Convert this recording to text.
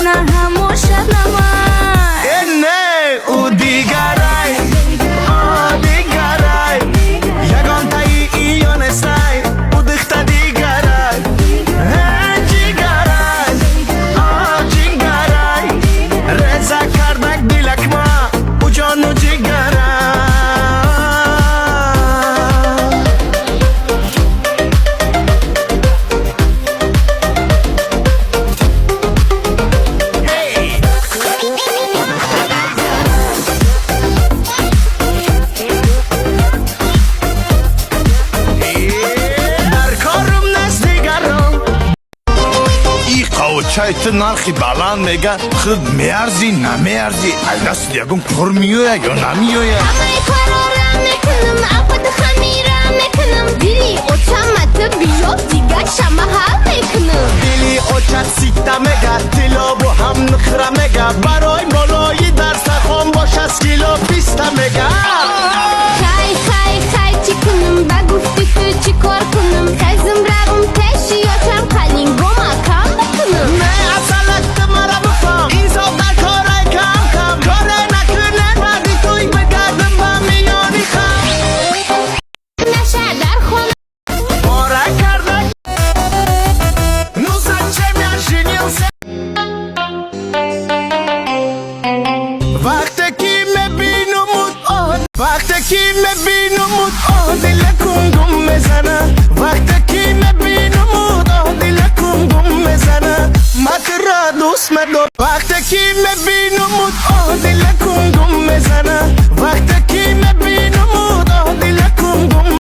تشنه هم و شبنمای نه او دیگرای دیگرای یگان تایی ایان سای او دخت دیگرای جیگرای جیگرای رزا کردک دیلک ما او جانو جیگرای چای تو نرخی بلند میگه خود میارزی نمیارزی الناس دیگون پر میوه یا نمیوه همه کارا را میکنم عباد خمیره میکنم دیلی اوچمت بیو دیگه شما حل میکنم دیلی اوچت سیتا میگه تیلا بو هم نخره میگه برای مولایی در سخون باش از کیلو پیستا میگه خای خای خای چی کنم بگفتی تو چی کار کنم تزم رقم تشی یا چم قلینگو مکم بکنم نه اصلت مرا بفهم این زاب در کارای کم کم کاره نکنه بعدی توی بگردم با میانی خم نشه در خونه باره کرده نوزد چه میاشینیم سه وقتی که میبینمت دلکم گم میزنه وقتی که میبینمت دلکم گم میزنه مت را دوست مدار وقتی که میبینمت دلکم گم میزنه وقتی که میبینمت